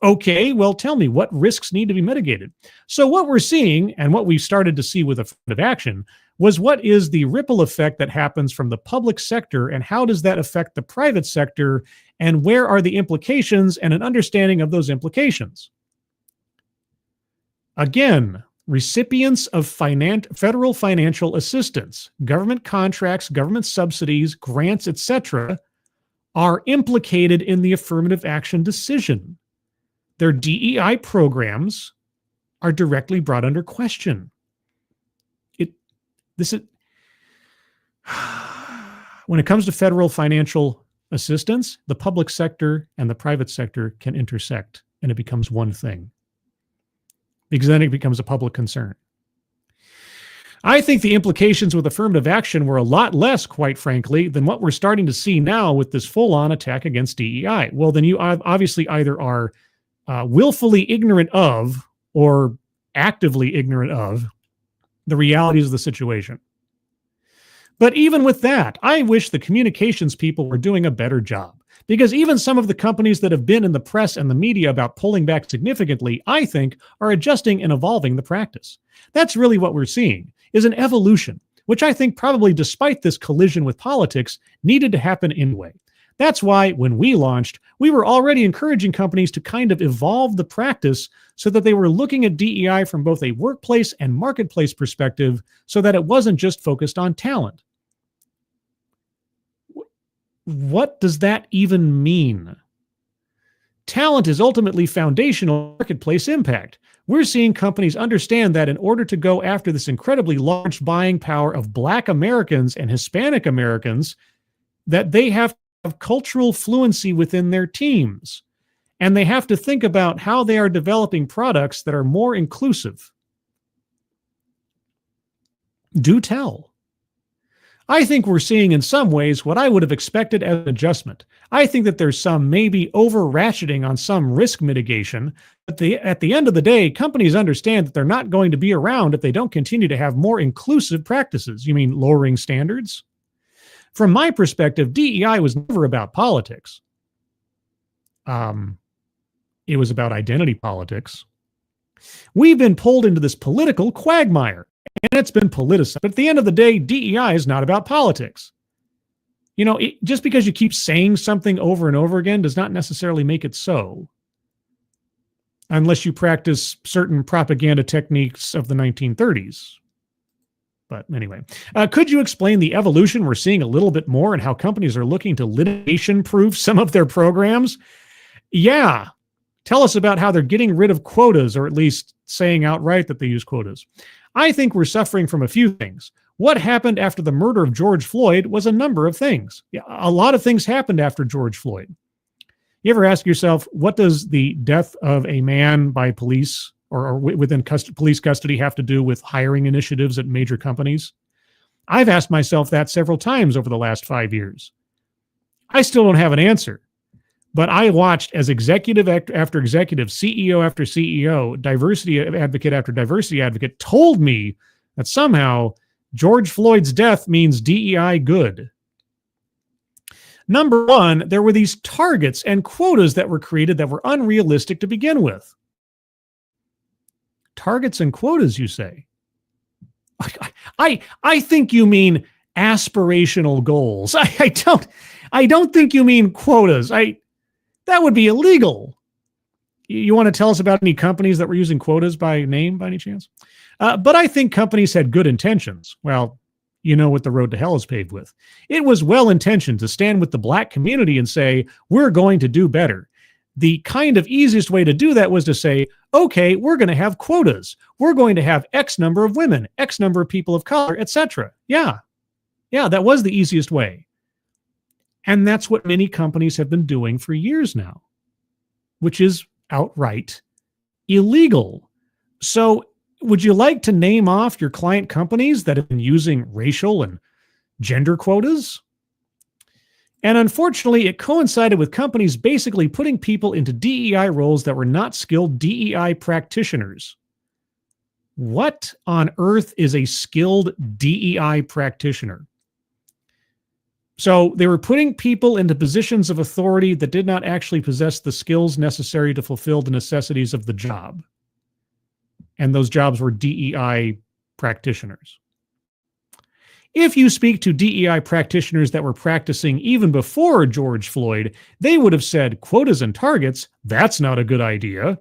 Okay, well, tell me, what risks need to be mitigated? So what we're seeing, and what we started to see with affirmative action, was what is the ripple effect that happens from the public sector, and how does that affect the private sector, and where are the implications, and an understanding of those implications. Again, recipients of federal financial assistance, government contracts, government subsidies, grants, etc., are implicated in the affirmative action decision. Their DEI programs are directly brought under question. When it comes to federal financial assistance, the public sector and the private sector can intersect, and it becomes one thing, because then it becomes a public concern. I think the implications with affirmative action were a lot less, quite frankly, than what we're starting to see now with this full-on attack against DEI. Well, then you obviously either are willfully ignorant of or actively ignorant of the realities of the situation. But even with that, I wish the communications people were doing a better job, because even some of the companies that have been in the press and the media about pulling back significantly, I think, are adjusting and evolving the practice. That's really what we're seeing, is an evolution, which I think probably, despite this collision with politics, needed to happen anyway. That's why when we launched, we were already encouraging companies to kind of evolve the practice so that they were looking at DEI from both a workplace and marketplace perspective, so that it wasn't just focused on talent. What does that even mean? Talent is ultimately foundational marketplace impact. We're seeing companies understand that in order to go after this incredibly large buying power of Black Americans and Hispanic Americans, that they have to have cultural fluency within their teams. And they have to think about how they are developing products that are more inclusive. Do tell. I think we're seeing in some ways what I would have expected as an adjustment. I think that there's some maybe over-ratcheting on some risk mitigation. But at the end of the day, companies understand that they're not going to be around if they don't continue to have more inclusive practices. You mean lowering standards? From my perspective, DEI was never about politics. It was about identity politics. We've been pulled into this political quagmire, and it's been politicized. But at the end of the day, DEI is not about politics. Just because you keep saying something over and over again does not necessarily make it so, unless you practice certain propaganda techniques of the 1930s. But anyway, could you explain the evolution we're seeing a little bit more and how companies are looking to litigation-proof some of their programs? Yeah. Tell us about how they're getting rid of quotas, or at least saying outright that they use quotas. I think we're suffering from a few things. What happened after the murder of George Floyd was a number of things. Yeah, a lot of things happened after George Floyd. You ever ask yourself, what does the death of a man by police or within police custody have to do with hiring initiatives at major companies? I've asked myself that several times over the last 5 years. I still don't have an answer. But I watched as executive after executive, CEO after CEO, diversity advocate after diversity advocate told me that somehow George Floyd's death means DEI good. Number one, there were these targets and quotas that were created that were unrealistic to begin with. Targets and quotas, you say? I think you mean aspirational goals. I don't think you mean quotas. That would be illegal. You want to tell us about any companies that were using quotas by name, by any chance? But I think companies had good intentions. Well, you know what the road to hell is paved with. It was well-intentioned to stand with the Black community and say, we're going to do better. The kind of easiest way to do that was to say, okay, we're going to have quotas. We're going to have X number of women, X number of people of color, etc. Yeah, that was the easiest way. And that's what many companies have been doing for years now, which is outright illegal. So would you like to name off your client companies that have been using racial and gender quotas? And unfortunately, it coincided with companies basically putting people into DEI roles that were not skilled DEI practitioners. What on earth is a skilled DEI practitioner? So they were putting people into positions of authority that did not actually possess the skills necessary to fulfill the necessities of the job. And those jobs were DEI practitioners. If you speak to DEI practitioners that were practicing even before George Floyd, they would have said, quotas and targets, that's not a good idea.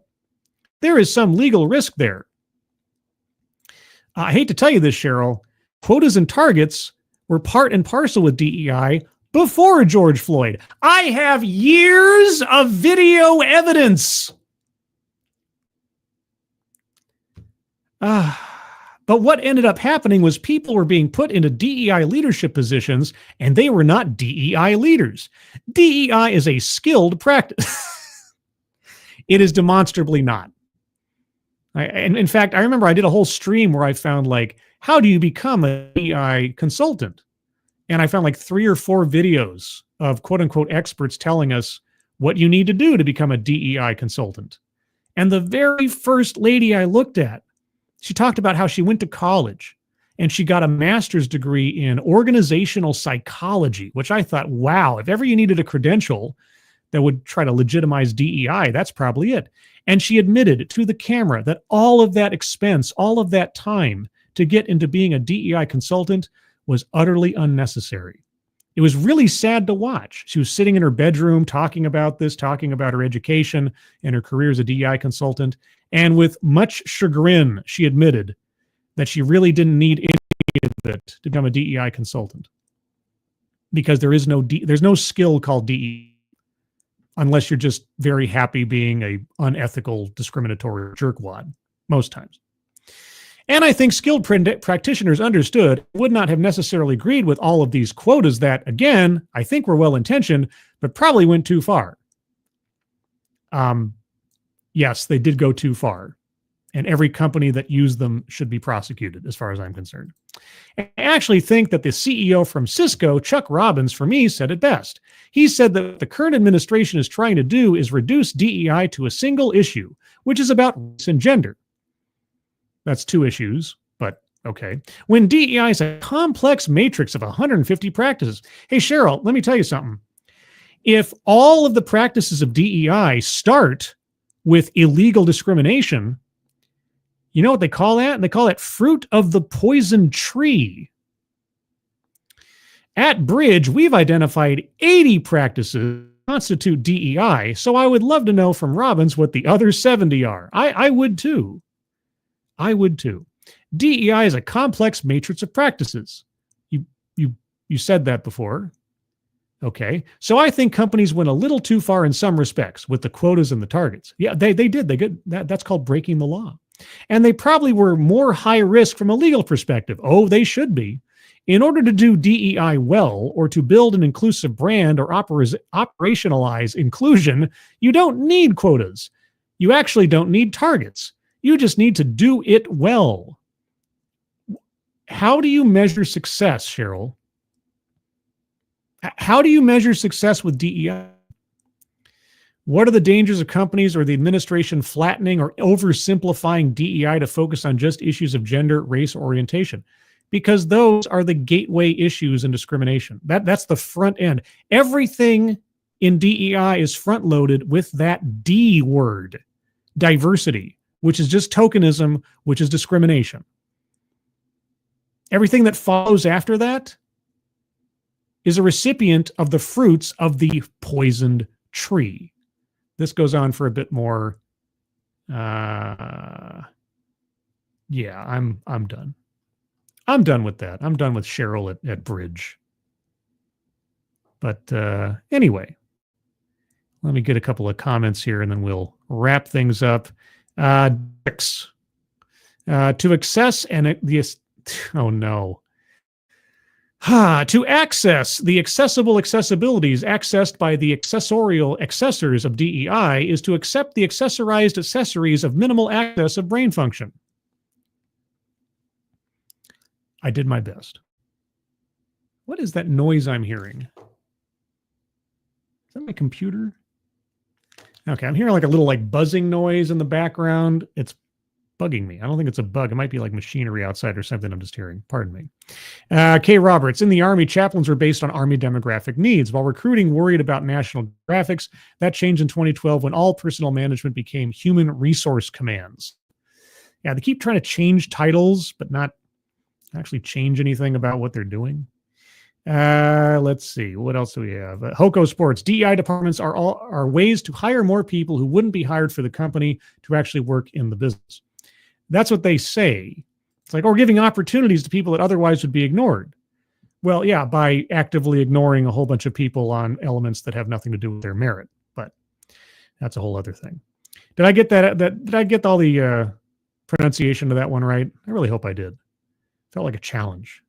There is some legal risk there. I hate to tell you this, Cheryl, quotas and targets were part and parcel with DEI before George Floyd. I have years of video evidence. But what ended up happening was people were being put into DEI leadership positions, and they were not DEI leaders. DEI is a skilled practice. It is demonstrably not. And in fact, I remember I did a whole stream where I found, like, how do you become a DEI consultant? And I found like 3 or 4 videos of quote unquote experts telling us what you need to do to become a DEI consultant. And the very first lady I looked at, she talked about how she went to college and she got a master's degree in organizational psychology, which I thought, wow, if ever you needed a credential that would try to legitimize DEI, that's probably it. And she admitted to the camera that all of that expense, all of that time to get into being a DEI consultant was utterly unnecessary. It was really sad to watch. She was sitting in her bedroom talking about this, talking about her education and her career as a DEI consultant. And with much chagrin, she admitted that she really didn't need any of it to become a DEI consultant. Because there's no skill called DEI unless you're just very happy being a unethical, discriminatory jerkwad, most times. And I think skilled practitioners understood, would not have necessarily agreed with all of these quotas that, again, I think were well-intentioned, but probably went too far. Yes, they did go too far. And every company that used them should be prosecuted, as far as I'm concerned. I actually think that the CEO from Cisco, Chuck Robbins, for me, said it best. He said that what the current administration is trying to do is reduce DEI to a single issue, which is about race and gender. That's 2 issues, but okay. When DEI is a complex matrix of 150 practices. Hey, Cheryl, let me tell you something. If all of the practices of DEI start with illegal discrimination, you know what they call that? They call it fruit of the poison tree. At Bridge, we've identified 80 practices that constitute DEI, so I would love to know from Robbins what the other 70 are. I would too. I would too. DEI is a complex matrix of practices. You said that before. Okay. So I think companies went a little too far in some respects with the quotas and the targets. Yeah, they did. They get that's called breaking the law. And they probably were more high risk from a legal perspective. Oh, they should be. In order to do DEI well, or to build an inclusive brand or operationalize inclusion, you don't need quotas. You actually don't need targets. You just need to do it well. How do you measure success, Cheryl? How do you measure success with DEI? What are the dangers of companies or the administration flattening or oversimplifying DEI to focus on just issues of gender, race, orientation? Because those are the gateway issues in discrimination. That's the front end. Everything in DEI is front loaded with that D word, diversity, which is just tokenism, which is discrimination. Everything that follows after that is a recipient of the fruits of the poisoned tree. This goes on for a bit more. Yeah, I'm done. I'm done with that. I'm done with Cheryl at Bridge. But anyway, let me get a couple of comments here and then we'll wrap things up. Dix. To access and the, oh no. To access the accessible accessibilities accessed by the accessorial accessors of DEI is to accept the accessorized accessories of minimal access of brain function. I did my best. What is that noise I'm hearing? Is that my computer? Okay, I'm hearing like a little like buzzing noise in the background. It's bugging me. I don't think it's a bug. It might be like machinery outside or something I'm just hearing. Pardon me. K. Roberts, in the Army, chaplains were based on Army demographic needs. While recruiting worried about national demographics, that changed in 2012 when all personnel management became human resource commands. Yeah, they keep trying to change titles, but not actually change anything about what they're doing. Let's see. What else do we have? Hoko Sports. DEI departments are ways to hire more people who wouldn't be hired for the company to actually work in the business. That's what they say. It's like, or giving opportunities to people that otherwise would be ignored. Well, yeah, by actively ignoring a whole bunch of people on elements that have nothing to do with their merit. But that's a whole other thing. Did I get that? Did I get all the pronunciation of that one right? I really hope I did. Felt like a challenge.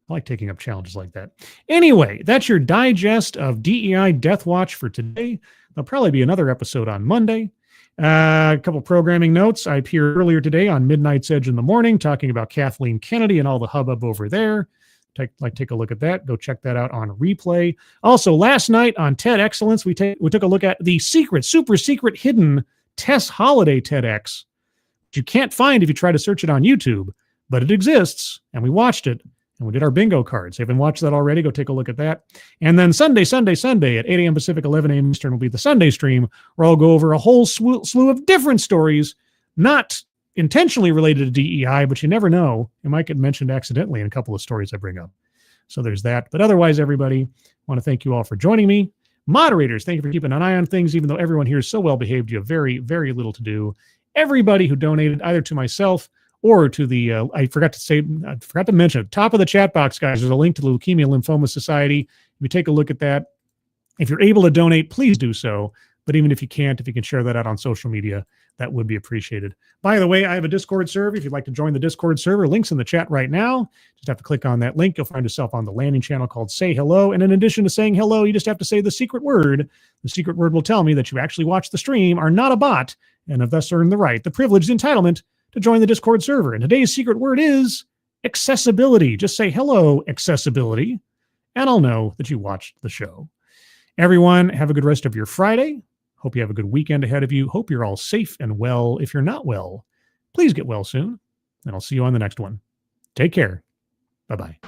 I like taking up challenges like that. Anyway, that's your digest of DEI Deathwatch for today. There'll probably be another episode on Monday. A couple programming notes. I appeared earlier today on Midnight's Edge in the morning talking about Kathleen Kennedy and all the hubbub over there. Take a look at that. Go check that out on replay. Also, last night on TED Excellence, we took a look at the super secret, hidden Tess Holiday TEDx, which you can't find if you try to search it on YouTube, but it exists, and we watched it. And we did our bingo cards. If you haven't watched that already, go take a look at that. And then Sunday at 8 a.m. Pacific, 11 a.m. Eastern will be the Sunday stream, where I'll go over a whole slew of different stories, not intentionally related to DEI, but you never know. It might get mentioned accidentally in a couple of stories I bring up. So there's that. But otherwise, everybody, I want to thank you all for joining me. Moderators, thank you for keeping an eye on things, even though everyone here is so well behaved, you have very, very little to do. Everybody who donated either to myself or to the, I forgot to mention, at the top of the chat box, guys, there's a link to the Leukemia Lymphoma Society. If you take a look at that, if you're able to donate, please do so. But even if you can't, if you can share that out on social media, that would be appreciated. By the way, I have a Discord server. If you'd like to join the Discord server, links in the chat right now. Just have to click on that link. You'll find yourself on the landing channel called Say Hello. And in addition to saying hello, you just have to say the secret word. The secret word will tell me that you actually watched the stream, are not a bot, and have thus earned the right, the privilege, the entitlement to join the Discord server. And today's secret word is accessibility. Just say hello, accessibility, and I'll know that you watched the show. Everyone, have a good rest of your Friday. Hope you have a good weekend ahead of you. Hope you're all safe and well. If you're not well, please get well soon, and I'll see you on the next one. Take care. Bye-bye.